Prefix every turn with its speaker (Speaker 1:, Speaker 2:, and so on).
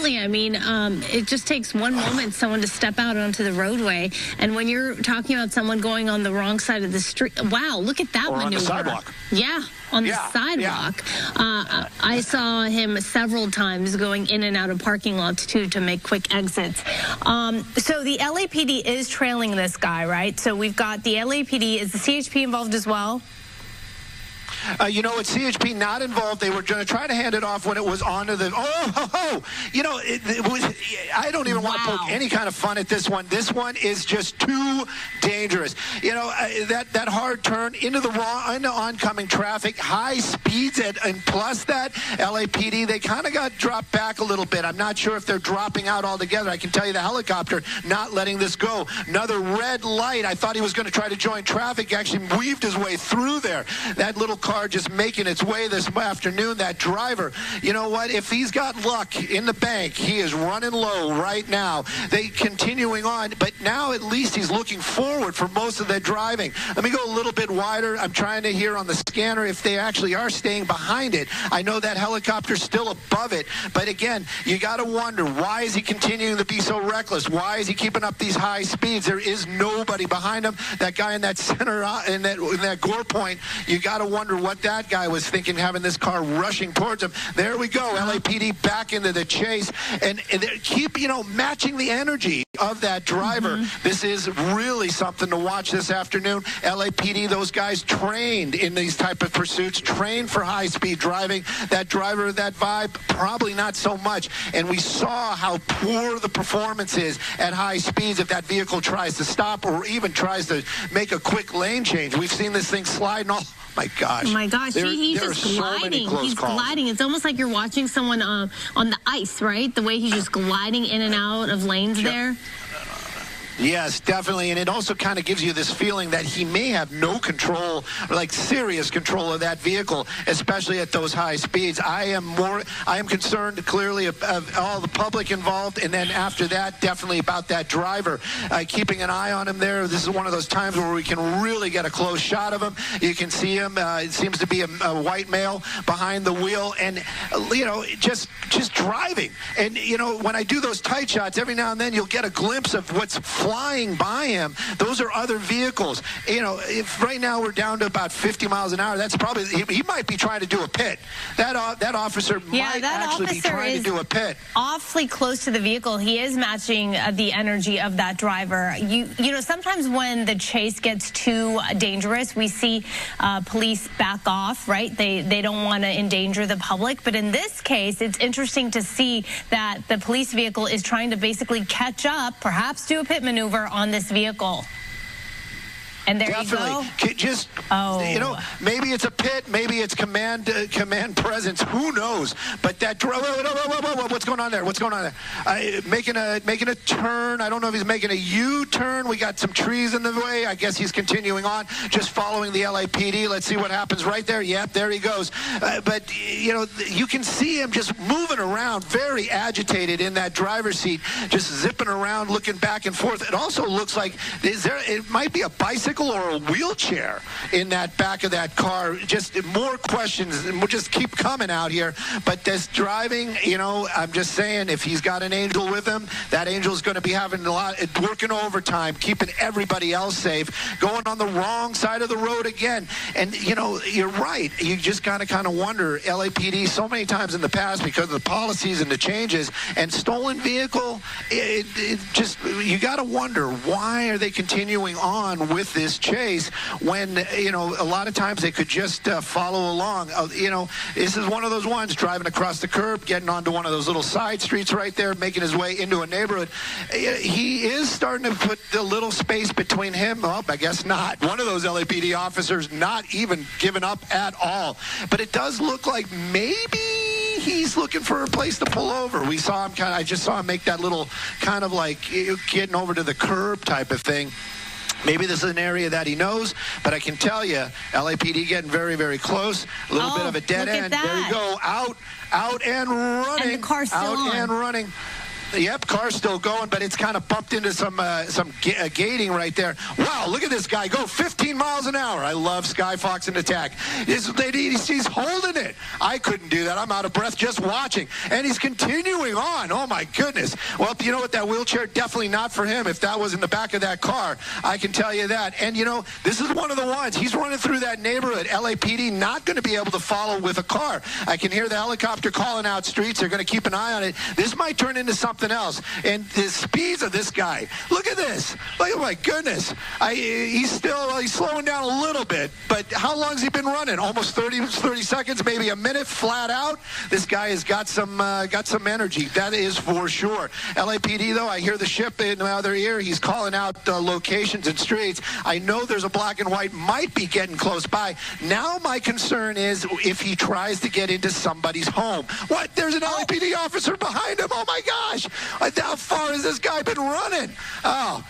Speaker 1: absolutely. I mean, it just takes one moment, someone to step out onto the roadway. And when you're talking about someone going on the wrong side of the street, wow, look at that maneuver.
Speaker 2: On the sidewalk.
Speaker 1: Yeah, on the sidewalk.
Speaker 2: Yeah.
Speaker 1: I saw him several times going in and out of parking lots, too, to make quick exits. So the LAPD is trailing this guy, right? So we've got the LAPD. Is the CHP involved as well?
Speaker 2: You know, with CHP not involved, they were going to try to hand it off when it was onto the. You know, it was, I don't even want to poke any kind of fun at this one. This one is just too dangerous. You know, that hard turn into the oncoming traffic, high speeds, and plus that LAPD, they kind of got dropped back a little bit. I'm not sure if they're dropping out altogether. I can tell you the helicopter not letting this go. Another red light. I thought he was going to try to join traffic. He actually weaved his way through there. That little car just making its way this afternoon. That driver, you know what, if he's got luck in the bank, he is running low right now. They continuing on, but now at least he's looking forward for most of their driving. Let me go a little bit wider. I'm trying to hear on the scanner if they actually are staying behind it. I know that helicopter's still above it, but again, you got to wonder, why is he continuing to be so reckless? Why is he keeping up these high speeds? There is nobody behind him. That guy in that center, in that gore point, you got to wonder what that guy was thinking, having this car rushing towards him. There we go. LAPD back into the chase, and they keep, you know, matching the energy of that driver. This is really something to watch this afternoon. LAPD, those guys trained in these type of pursuits, trained for high-speed driving. That driver, that vibe, probably not so much. And we saw how poor the performance is at high speeds if that vehicle tries to stop or even tries to make a quick lane change. We've seen this thing slide, and oh my gosh.
Speaker 1: Oh my gosh, he's just gliding. He's gliding. It's almost like you're watching someone on the ice, right? The way he's just gliding in and out of lanes there.
Speaker 2: Yes, definitely, and it also kind of gives you this feeling that he may have no control, like serious control of that vehicle, especially at those high speeds. I am concerned clearly of all the public involved, and then after that, definitely about that driver. Keeping an eye on him there. This is one of those times where we can really get a close shot of him. You can see him. It seems to be a white male behind the wheel, and you know, just driving. And you know, when I do those tight shots, every now and then you'll get a glimpse of what's flying by him. Those are other vehicles. You know, if right now we're down to about 50 miles an hour, that's probably, he might be trying to do a pit. That officer might actually be trying to do a pit.
Speaker 1: Awfully close to the vehicle. He is matching the energy of that driver. You know, sometimes when the chase gets too dangerous, we see police back off, right? They don't want to endanger the public. But in this case, it's interesting to see that the police vehicle is trying to basically catch up, perhaps do a pit maneuver on this vehicle. And there you go.
Speaker 2: Just, you know, maybe it's a pit, maybe it's command presence. Who knows? But that what's going on there? What's going on there? Making a turn. I don't know if he's making a U-turn. We got some trees in the way. I guess he's continuing on, just following the LAPD. Let's see what happens right there. Yep, there he goes. But you know, you can see him just moving around, very agitated in that driver's seat, just zipping around, looking back and forth. It also looks like it might be a bicycle or a wheelchair in that back of that car. Just more questions, and we'll just keep coming out here. But this driving, you know, I'm just saying, if he's got an angel with him, that angel's going to be having a lot, working overtime, keeping everybody else safe, going on the wrong side of the road again. And, you know, you're right. You just got to kind of wonder, LAPD, so many times in the past, because of the policies and the changes, and stolen vehicle, it just, you got to wonder, why are they continuing on with this chase when, you know, a lot of times they could just follow along. You know, this is one of those ones, driving across the curb, getting onto one of those little side streets right there, making his way into a neighborhood. He is starting to put the little space between him. Well, I guess not. One of those LAPD officers not even giving up at all. But it does look like maybe he's looking for a place to pull over. We saw him I just saw him make that little kind of like getting over to the curb type of thing. Maybe this is an area that he knows, but I can tell you, LAPD getting very, very close. A little bit of a dead end. There you go. Out and running.
Speaker 1: And the car's still on.
Speaker 2: And running. Yep, car's still going, but it's kind of bumped into some gating right there. Wow, look at this guy go 15 miles an hour. I love Sky Fox and Attack. He's holding it. I couldn't do that. I'm out of breath just watching. And he's continuing on. Oh, my goodness. Well, you know what? That wheelchair, definitely not for him. If that was in the back of that car, I can tell you that. And, you know, this is one of the ones. He's running through that neighborhood. LAPD not going to be able to follow with a car. I can hear the helicopter calling out streets. They're going to keep an eye on it. This might turn into something else. And the speeds of this guy. Look at this. Oh, my goodness. He's slowing down a little bit. But how long has he been running? Almost 30 seconds, maybe a minute flat out. This guy has got some energy. That is for sure. LAPD, though, I hear the ship in my other ear. He's calling out locations and streets. I know there's a black and white might be getting close by. Now my concern is if he tries to get into somebody's home. What? There's an LAPD officer behind him. Oh, my gosh. How far has this guy been running? Oh,